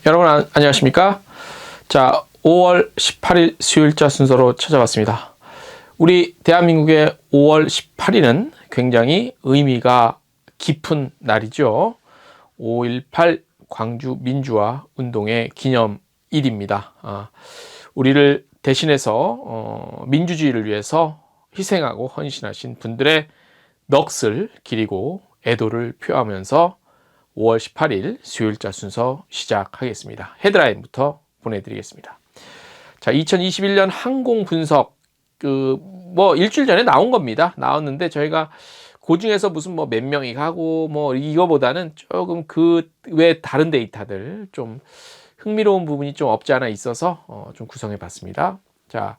여러분 안녕하십니까? 자, 5월 18일 수요일자 순서로 찾아왔습니다. 우리 대한민국의 5월 18일은 굉장히 의미가 깊은 날이죠. 5.18 광주 민주화 운동의 기념일입니다. 우리를 대신해서 민주주의를 위해서 희생하고 헌신하신 분들의 넋을 기리고 애도를 표하면서 5월 18일 수요일자 순서 시작하겠습니다. 헤드라인부터 보내드리겠습니다. 자, 2021년 항공 분석 일주일 전에 나온 겁니다. 나왔는데 저희가 그 중에서 무슨 몇 명이 가고 이거보다는 조금 그 외 다른 데이터들 좀 흥미로운 부분이 좀 없지 않아 있어서 좀 구성해 봤습니다. 자,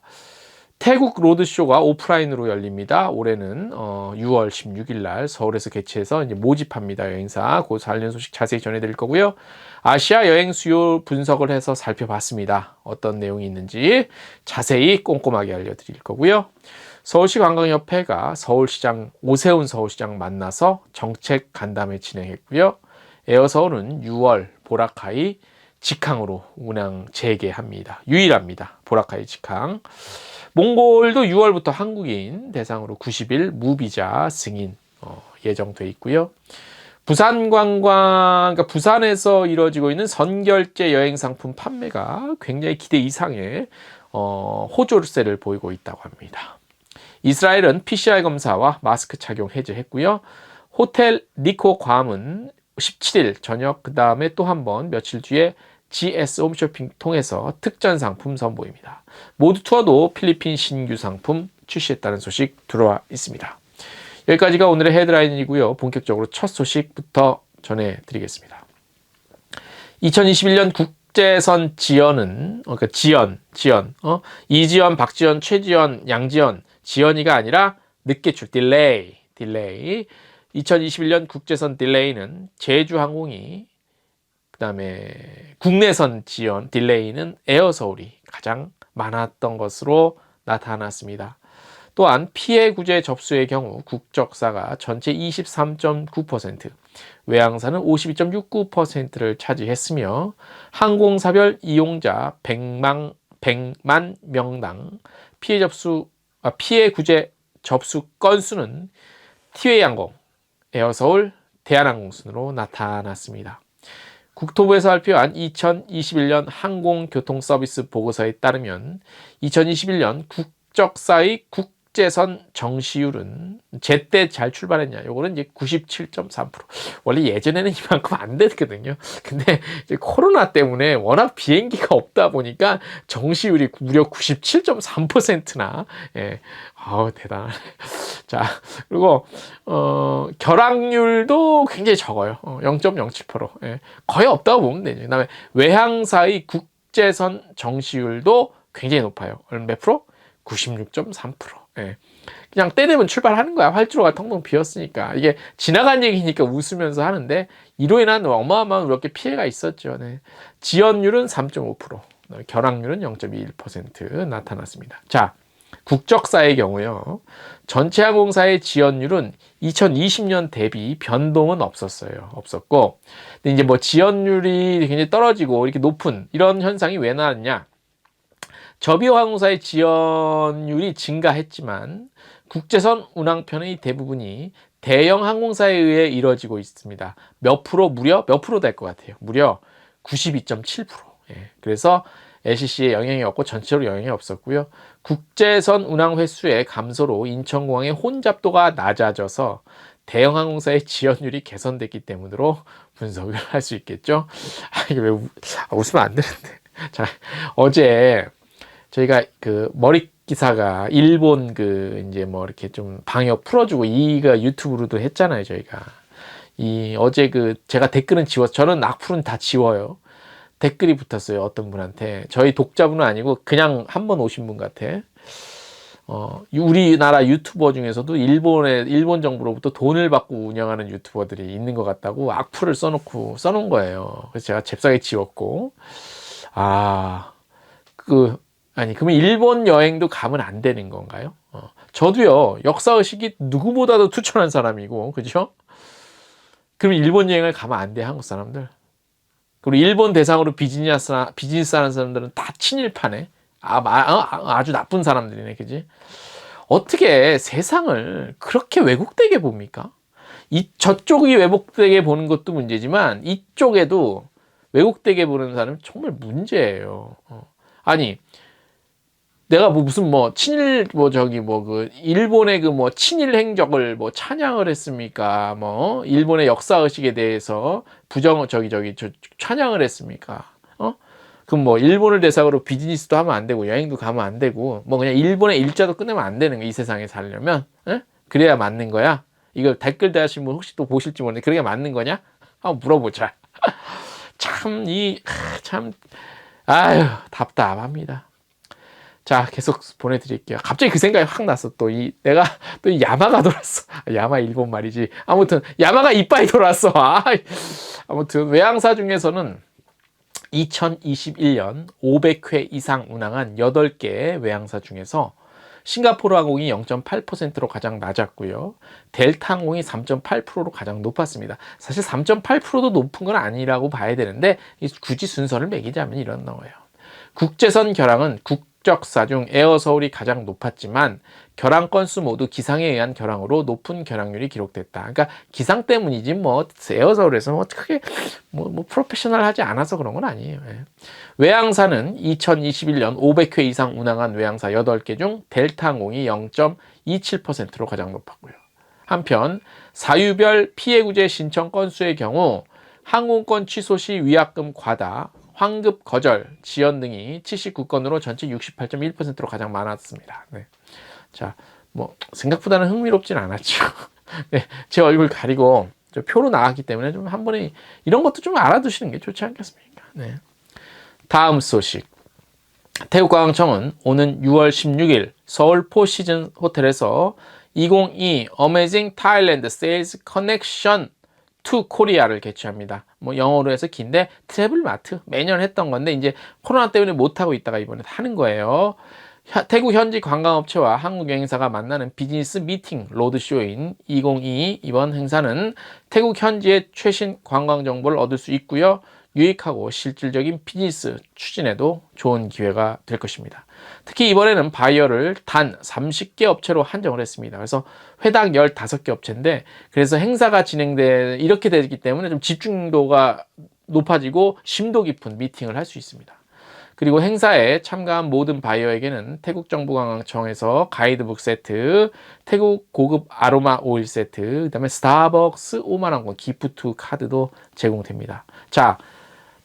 태국 로드쇼가 오프라인으로 열립니다. 올해는 6월 16일 날 서울에서 개최해서 이제 모집합니다. 여행사. 그 관련 소식 자세히 전해드릴 거고요. 아시아 여행 수요 분석을 해서 살펴봤습니다. 어떤 내용이 있는지 자세히 꼼꼼하게 알려드릴 거고요. 서울시 관광협회가 서울시장 오세훈 서울시장 만나서 정책 간담회 진행했고요. 에어서울은 6월 보라카이 직항으로 운항 재개합니다. 유일합니다. 보라카이 직항. 몽골도 6월부터 한국인 대상으로 90일 무비자 승인 예정돼 있고요. 그러니까 부산에서 이루어지고 있는 선결제 여행 상품 판매가 굉장히 기대 이상의 호조세를 보이고 있다고 합니다. 이스라엘은 PCR 검사와 마스크 착용 해제했고요. 호텔 니코 괌은 17일 저녁 그 다음에 또 한 번 며칠 뒤에 GS 홈쇼핑 통해서 특전 상품 선보입니다. 모두 투어도 필리핀 신규 상품 출시했다는 소식 들어와 있습니다. 여기까지가 오늘의 헤드라인이고요. 본격적으로 첫 소식부터 전해드리겠습니다. 2021년 국제선 지연은 이지연, 박지연, 최지연, 양지연, 지연이가 아니라 늦게 출 딜레이. 2021년 국제선 딜레이는 제주항공이 그다음에 국내선 지연 딜레이는 에어서울이 가장 많았던 것으로 나타났습니다. 또한 피해 구제 접수의 경우 국적사가 전체 23.9%, 외항사는 52.69%를 차지했으며 항공사별 이용자 100만 명당 피해 구제 접수 건수는 티웨이항공, 에어서울, 대한항공 순으로 나타났습니다. 국토부에서 발표한 2021년 항공교통서비스 보고서에 따르면 2021년 국적사의 국제선 정시율은 제때 잘 출발했냐? 요거는 이제 97.3%. 원래 예전에는 이만큼 안 됐거든요. 근데 이제 코로나 때문에 워낙 비행기가 없다 보니까 정시율이 무려 97.3%나 대단하네. 자, 그리고 결항률도 굉장히 적어요. 0.07%. 거의 없다고 보면 되죠. 그다음에 외항사의 국제선 정시율도 굉장히 높아요. 몇 프로? 96.3%. 그냥 때 되면 출발하는 거야. 활주로가 텅텅 비었으니까. 이게 지나간 얘기니까 웃으면서 하는데 이로 인한 어마어마한 그렇게 피해가 있었죠. 지연율은 3.5%, 결항률은 0.21% 나타났습니다. 자, 국적사의 경우요. 전체 항공사의 지연율은 2020년 대비 변동은 없었고, 근데 이제 지연율이 굉장히 떨어지고 이렇게 높은 이런 현상이 왜 나왔냐? 저비용 항공사의 지연율이 증가했지만 국제선 운항편의 대부분이 대형 항공사에 의해 이루어지고 있습니다. 몇 프로 될 것 같아요. 무려 92.7%. 그래서 LCC에 영향이 없고 전체로 영향이 없었고요. 국제선 운항 횟수의 감소로 인천공항의 혼잡도가 낮아져서 대형 항공사의 지연율이 개선됐기 때문으로 분석을 할 수 있겠죠. 이게 왜 웃으면 안 되는데. 자, 어제 저희가 머리 기사가 일본 이렇게 좀 방역 풀어주고 이거 유튜브로도 했잖아요. 저희가 어제 제가 댓글은 저는 악플은 다 지워요. 댓글이 붙었어요. 어떤 분한테. 저희 독자분은 아니고 그냥 한 번 오신 분 같아. 우리나라 유튜버 중에서도 일본 정부로부터 돈을 받고 운영하는 유튜버들이 있는 것 같다고 악플을 써놓은 거예요. 그래서 제가 잽싸게 지웠고, 그러면 일본 여행도 가면 안 되는 건가요? 저도요, 역사의식이 누구보다도 투철한 사람이고, 그죠? 그럼 일본 여행을 가면 안 돼, 한국 사람들? 그리고 일본 대상으로 비즈니스 하는 사람들은 다 친일파네. 아주 나쁜 사람들이네, 그지? 어떻게 세상을 그렇게 왜곡되게 봅니까? 저쪽이 왜곡되게 보는 것도 문제지만 이쪽에도 왜곡되게 보는 사람은 정말 문제예요. 아니, 내가 무슨 친일 일본의 친일 행적을 찬양을 했습니까? 일본의 역사 의식에 대해서 찬양을 했습니까? 그럼 일본을 대상으로 비즈니스도 하면 안 되고 여행도 가면 안 되고 그냥 일본의 일자도 끝내면 안 되는 거야, 이 세상에 살려면. 에? 그래야 맞는 거야? 이걸 댓글 다시면 분 혹시 또 보실지 모르는데 그게 맞는 거냐? 한번 물어보자. 아유, 답답합니다. 자, 계속 보내드릴게요. 갑자기 그 생각이 확 났어. 내가 또 야마가 돌았어. 야마 일본 말이지. 아무튼 야마가 이빠이 돌았어. 아무튼 외항사 중에서는 2021년 500회 이상 운항한 8개 외항사 중에서 싱가포르 항공이 0.8%로 가장 낮았고요. 델타 항공이 3.8%로 가장 높았습니다. 사실 3.8%도 높은 건 아니라고 봐야 되는데 굳이 순서를 매기자면 이런 나와요. 국제선 결항은 국적사 중 에어서울이 가장 높았지만 결항 건수 모두 기상에 의한 결항으로 높은 결항률이 기록됐다. 그러니까 기상 때문이지 에어서울에서 크게 프로페셔널하지 않아서 그런 건 아니에요. 예. 외항사는 2021년 500회 이상 운항한 외항사 8개 중 델타 항공이 0.27%로 가장 높았고요. 한편 사유별 피해구제 신청 건수의 경우 항공권 취소 시 위약금 과다, 환급 거절, 지연 등이 79건으로 전체 68.1%로 가장 많았습니다. 네. 자, 생각보다는 흥미롭진 않았죠. 네, 제 얼굴 가리고 표로 나왔기 때문에 좀 한 번에 이런 것도 좀 알아두시는 게 좋지 않겠습니까? 네. 다음 소식. 태국관광청은 오는 6월 16일 서울 포시즌 호텔에서 2022 Amazing Thailand Sales Connection to Korea를 개최합니다. 영어로 해서 긴데 트래블마트 매년 했던 건데 이제 코로나 때문에 못하고 있다가 이번에 하는 거예요. 태국 현지 관광업체와 한국 여행사가 만나는 비즈니스 미팅 로드쇼인 2022 이번 행사는 태국 현지의 최신 관광 정보를 얻을 수 있고요. 유익하고 실질적인 비즈니스 추진에도 좋은 기회가 될 것입니다. 특히 이번에는 바이어를 단 30개 업체로 한정을 했습니다. 그래서 회당 15개 업체인데 그래서 행사가 이렇게 되기 때문에 좀 집중도가 높아지고 심도 깊은 미팅을 할 수 있습니다. 그리고 행사에 참가한 모든 바이어에게는 태국정부관광청에서 가이드북 세트, 태국 고급 아로마 오일 세트, 그 다음에 스타벅스 5만 원권 기프트 카드도 제공됩니다. 자,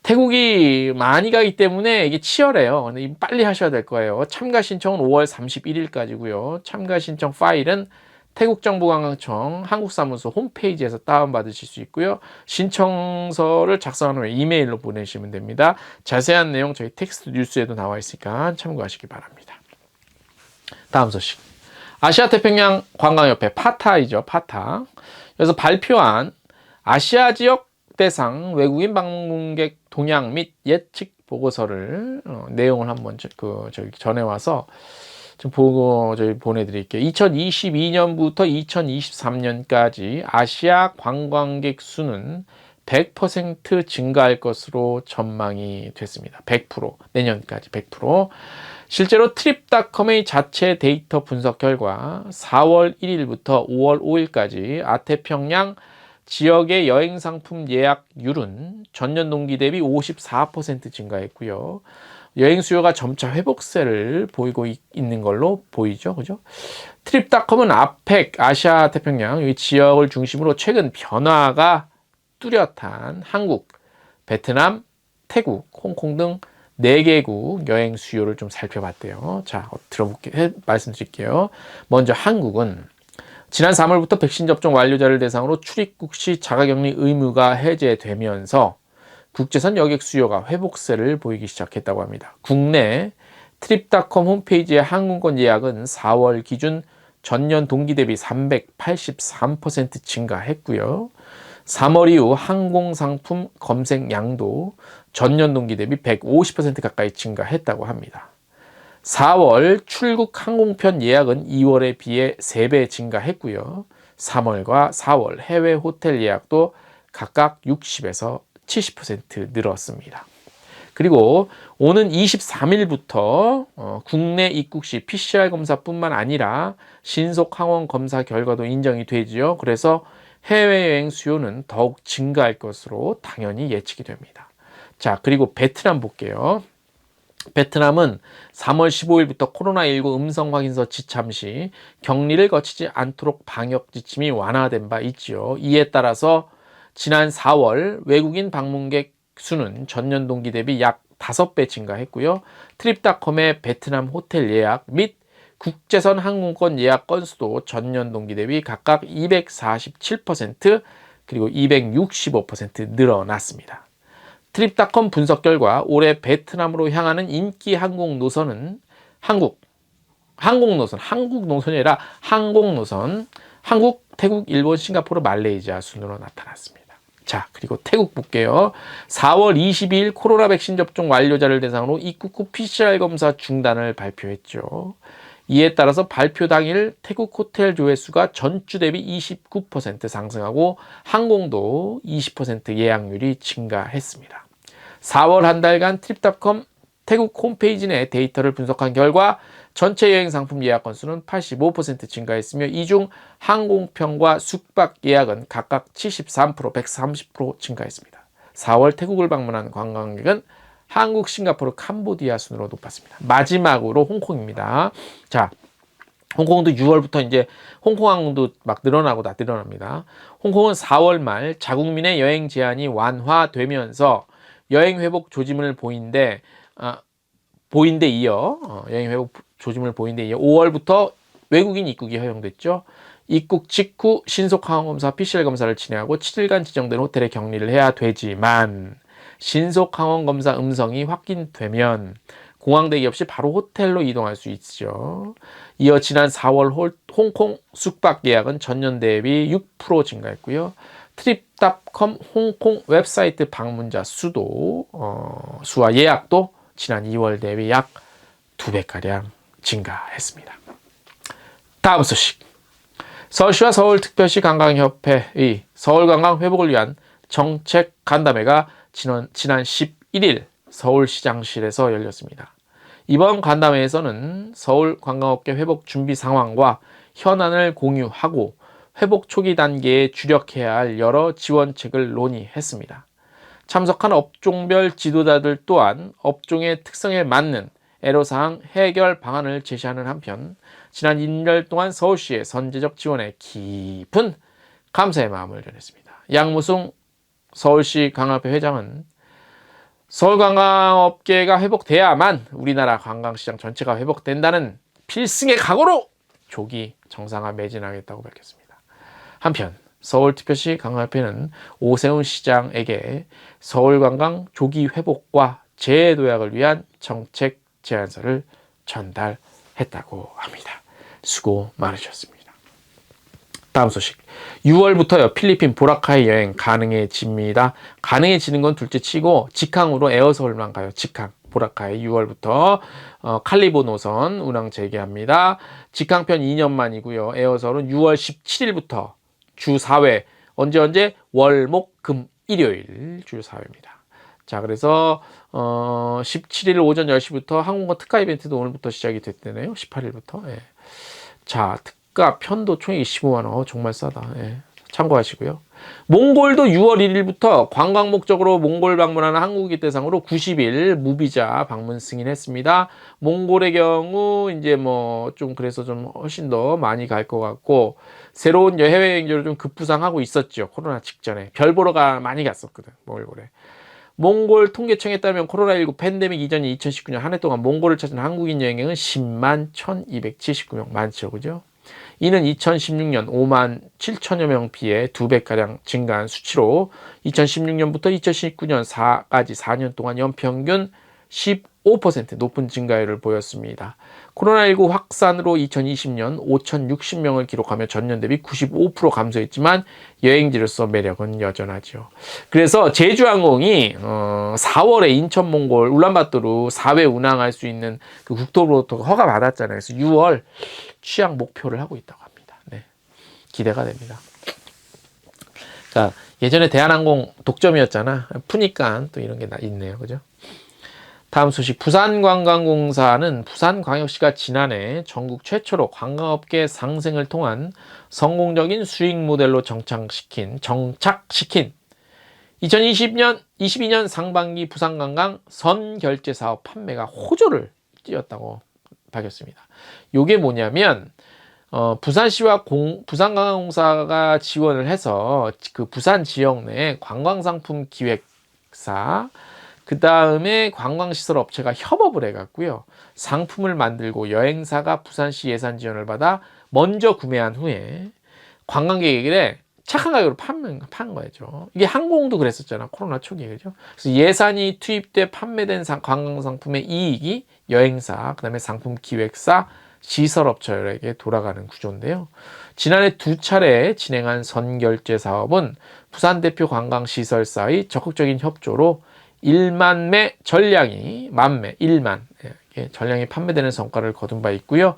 태국이 많이 가기 때문에 이게 치열해요. 근데 빨리 하셔야 될 거예요. 참가 신청은 5월 31일까지고요. 참가 신청 파일은 태국정부관광청 한국사무소 홈페이지에서 다운받으실 수 있고요. 신청서를 작성한 후에 이메일로 보내시면 됩니다. 자세한 내용 저희 텍스트 뉴스에도 나와 있으니까 참고하시기 바랍니다. 다음 소식. 아시아태평양 관광협회 파타이죠. 파타. 그래서 발표한 아시아 지역 대상 외국인 방문객 동향 및 예측 보고서를 내용을 한번 전해와서 좀 보고 보내드릴게요. 2022년부터 2023년까지 아시아 관광객 수는 100% 증가할 것으로 전망이 됐습니다. 100% 내년까지 100%. 실제로 트립닷컴의 자체 데이터 분석 결과 4월 1일부터 5월 5일까지 아태평양 지역의 여행 상품 예약률은 전년 동기 대비 54% 증가했고요. 여행 수요가 점차 회복세를 보이고 있는 걸로 보이죠. 그죠? 트립닷컴은 아펙, 아시아 태평양 이 지역을 중심으로 최근 변화가 뚜렷한 한국, 베트남, 태국, 홍콩 등 4개국 여행 수요를 좀 살펴봤대요. 자, 말씀드릴게요. 먼저 한국은 지난 3월부터 백신 접종 완료자를 대상으로 출입국 시 자가격리 의무가 해제되면서 국제선 여객 수요가 회복세를 보이기 시작했다고 합니다. 국내 트립닷컴 홈페이지의 항공권 예약은 4월 기준 전년 동기 대비 383% 증가했고요. 3월 이후 항공상품 검색량도 전년 동기 대비 150% 가까이 증가했다고 합니다. 4월 출국 항공편 예약은 2월에 비해 3배 증가했고요. 3월과 4월 해외 호텔 예약도 각각 60에서 70% 늘었습니다. 그리고 오는 23일부터 국내 입국 시 PCR 검사뿐만 아니라 신속 항원 검사 결과도 인정이 되지요. 그래서 해외여행 수요는 더욱 증가할 것으로 당연히 예측이 됩니다. 자, 그리고 베트남 볼게요. 베트남은 3월 15일부터 코로나19 음성 확인서 지참 시 격리를 거치지 않도록 방역 지침이 완화된 바 있지요. 이에 따라서 지난 4월 외국인 방문객 수는 전년 동기 대비 약 5배 증가했고요. 트립닷컴의 베트남 호텔 예약 및 국제선 항공권 예약 건수도 전년 동기 대비 각각 247% 그리고 265% 늘어났습니다. 트립닷컴 분석 결과 올해 베트남으로 향하는 인기 항공 노선은 한국 노선이 아니라 항공노선, 한국, 태국, 일본, 싱가포르, 말레이시아 순으로 나타났습니다. 자, 그리고 태국 볼게요. 4월 22일 코로나 백신 접종 완료자를 대상으로 입국 후 PCR 검사 중단을 발표했죠. 이에 따라서 발표 당일 태국 호텔 조회수가 전주 대비 29% 상승하고 항공도 20% 예약률이 증가했습니다. 4월 한 달간 트립닷컴 태국 홈페이지 내 데이터를 분석한 결과 전체 여행 상품 예약 건수는 85% 증가했으며 이 중 항공편과 숙박 예약은 각각 73%, 130% 증가했습니다. 4월 태국을 방문한 관광객은 한국, 싱가포르, 캄보디아 순으로 높았습니다. 마지막으로 홍콩입니다. 자, 홍콩도 6월부터 이제 홍콩 항공도 막 늘어나고 다 늘어납니다. 홍콩은 4월 말 자국민의 여행 제한이 완화되면서 여행 회복 조짐을 보인데 이어 여행 회복 조짐을 보인데 이어 5월부터 외국인 입국이 허용됐죠. 입국 직후 신속 항원 검사 PCR 검사를 진행하고 7일간 지정된 호텔에 격리를 해야 되지만 신속 항원 검사 음성이 확인되면 공항 대기 없이 바로 호텔로 이동할 수 있죠. 이어 지난 4월 홍콩 숙박 예약은 전년 대비 6% 증가했고요. 트립닷컴 홍콩 웹사이트 방문자 수와 예약도 지난 2월 대비 약 2배가량 증가했습니다. 다음 소식. 서울시와 서울특별시 관광협회의 서울관광 회복을 위한 정책 간담회가 지난 11일 서울시장실에서 열렸습니다. 이번 간담회에서는 서울 관광업계 회복 준비 상황과 현안을 공유하고 회복 초기 단계에 주력해야 할 여러 지원책을 논의했습니다. 참석한 업종별 지도자들 또한 업종의 특성에 맞는 애로사항 해결 방안을 제시하는 한편 지난 1년 동안 서울시의 선제적 지원에 깊은 감사의 마음을 전했습니다. 양무승 서울시 관광협회 회장은 서울관광업계가 회복돼야만 우리나라 관광시장 전체가 회복된다는 필승의 각오로 조기 정상화 매진하겠다고 밝혔습니다. 한편 서울특별시 관광협회는 오세훈 시장에게 서울관광 조기 회복과 재도약을 위한 정책 제안서를 전달했다고 합니다. 수고 많으셨습니다. 다음 소식. 6월부터요 필리핀 보라카이 여행 가능해집니다. 가능해지는 건 둘째 치고 직항으로 에어서울만 가요. 직항 보라카이 6월부터 칼리보 노선 운항 재개합니다. 직항편 2년 만이고요. 에어서울은 6월 17일부터 주 4회 언제 월, 목, 금, 일요일 주 4회입니다. 자, 그래서 17일 오전 10시부터 항공권 특가 이벤트도 오늘부터 시작이 됐대네요. 18일부터. 예. 자, 특가 편도 총 25만 원. 정말 싸다. 예. 참고하시고요. 몽골도 6월 1일부터 관광 목적으로 몽골 방문하는 한국인 대상으로 90일 무비자 방문 승인했습니다. 몽골의 경우 이제 뭐 좀 그래서 좀 훨씬 더 많이 갈 것 같고 새로운 해외 여행지로 좀 급부상하고 있었죠. 코로나 직전에 별 보러 많이 갔었거든. 몽골에. 몽골 통계청에 따르면 코로나19 팬데믹 이전인 2019년 한 해 동안 몽골을 찾은 한국인 여행객은 10만 1279명 많죠. 그죠? 이는 2016년 5만 7천여 명 비해 2배가량 증가한 수치로 2016년부터 2019년까지 4년 동안 연평균 15% 높은 증가율을 보였습니다. 코로나19 확산으로 2020년 5,060명을 기록하며 전년 대비 95% 감소했지만 여행지로서 매력은 여전하죠. 그래서 제주항공이 4월에 인천 몽골 울란바토르 4회 운항할 수 있는 그 국토부로부터 허가 받았잖아요. 그래서 6월 취항 목표를 하고 있다고 합니다. 네, 기대가 됩니다. 그러니까 예전에 대한항공 독점이었잖아. 푸니까 또 이런 게 있네요. 그죠? 다음 소식. 부산관광공사는 부산광역시가 지난해 전국 최초로 관광업계 상생을 통한 성공적인 수익 모델로 정착시킨 2022년 상반기 부산관광 선결제 사업 판매가 호조를 띄었다고 밝혔습니다. 이게 뭐냐면 부산시와 부산관광공사가 지원을 해서 그 부산 지역 내 관광상품 기획사 그 다음에 관광시설 업체가 협업을 해갖고요. 상품을 만들고 여행사가 부산시 예산 지원을 받아 먼저 구매한 후에 관광객에게 착한 가격으로 파는 거죠. 이게 항공도 그랬었잖아. 코로나 초기에. 그죠? 그래서 예산이 투입돼 판매된 관광상품의 이익이 여행사, 그 다음에 상품 기획사, 시설업체에게 돌아가는 구조인데요. 지난해 2차례 진행한 선결제 사업은 부산 대표 관광시설사의 적극적인 협조로 1만 매 전량이 전량이 판매되는 성과를 거둔 바 있고요.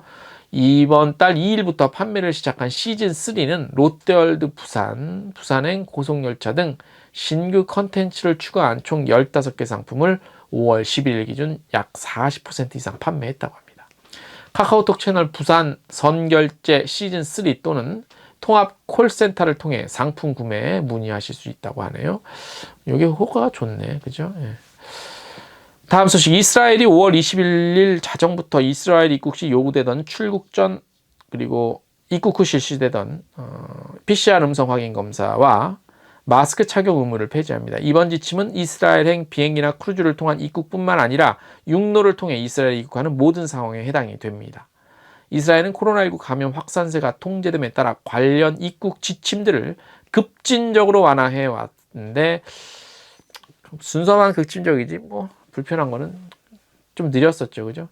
이번 달 2일부터 판매를 시작한 시즌3는 롯데월드 부산행 고속열차 등 신규 컨텐츠를 추가한 총 15개 상품을 5월 11일 기준 약 40% 이상 판매했다고 합니다. 카카오톡 채널 부산 선결제 시즌3 또는 통합 콜센터를 통해 상품 구매에 문의하실 수 있다고 하네요. 이게 효과가 좋네. 그죠? 예. 다음 소식. 이스라엘이 5월 21일 자정부터 이스라엘 입국 시 요구되던 출국 전 그리고 입국 후 실시되던 PCR 음성 확인 검사와 마스크 착용 의무를 폐지합니다. 이번 지침은 이스라엘행 비행기나 크루즈를 통한 입국뿐만 아니라 육로를 통해 이스라엘에 입국하는 모든 상황에 해당이 됩니다. 이스라엘은 코로나19 감염 확산세가 통제됨에 따라 관련 입국 지침들을 급진적으로 완화해 왔는데 순서만 급진적이지 뭐 불편한 거는 좀 느렸었죠. 그죠?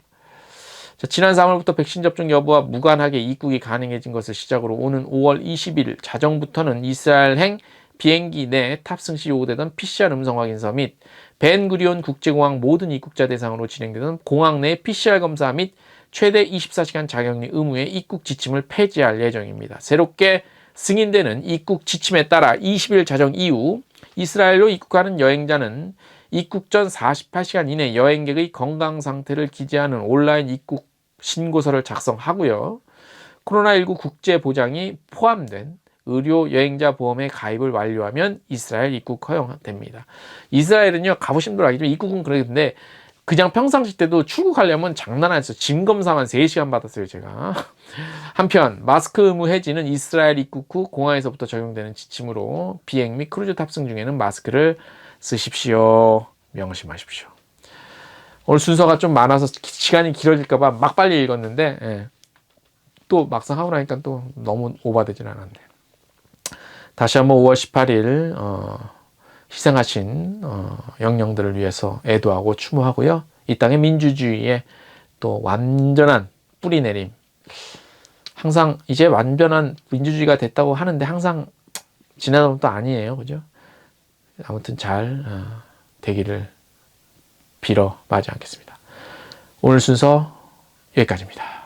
자, 지난 3월부터 백신 접종 여부와 무관하게 입국이 가능해진 것을 시작으로 오는 5월 20일 자정부터는 이스라엘행 비행기 내 탑승 시 요구되던 PCR 음성 확인서 및 벤구리온 국제공항 모든 입국자 대상으로 진행되던 공항 내 PCR 검사 및 최대 24시간 자격리 의무의 입국 지침을 폐지할 예정입니다. 새롭게 승인되는 입국 지침에 따라 20일 자정 이후 이스라엘로 입국하는 여행자는 입국 전 48시간 이내 여행객의 건강 상태를 기재하는 온라인 입국 신고서를 작성하고요. 코로나19 국제 보장이 포함된 의료 여행자 보험에 가입을 완료하면 이스라엘 입국 허용됩니다. 이스라엘은요, 가보신 분들 알겠지만 입국은 그러는데 그냥 평상시 때도 출국하려면 장난 아니었어요. 짐 검사만 3시간 받았어요, 제가. 한편 마스크 의무 해지는 이스라엘 입국 후 공항에서부터 적용되는 지침으로 비행 및 크루즈 탑승 중에는 마스크를 쓰십시오. 명심하십시오. 오늘 순서가 좀 많아서 시간이 길어질까 봐 막 빨리 읽었는데 또 막상 하고 나니까 또 너무 오버되진 않았네. 다시 한번 5월 18일 희생하신 영령들을 위해서 애도하고 추모하고요. 이 땅의 민주주의에 또 완전한 뿌리 내림. 항상 이제 완전한 민주주의가 됐다고 하는데 항상 지나가면 또 아니에요. 그죠? 아무튼 잘 되기를 빌어 마지 않겠습니다. 오늘 순서 여기까지입니다.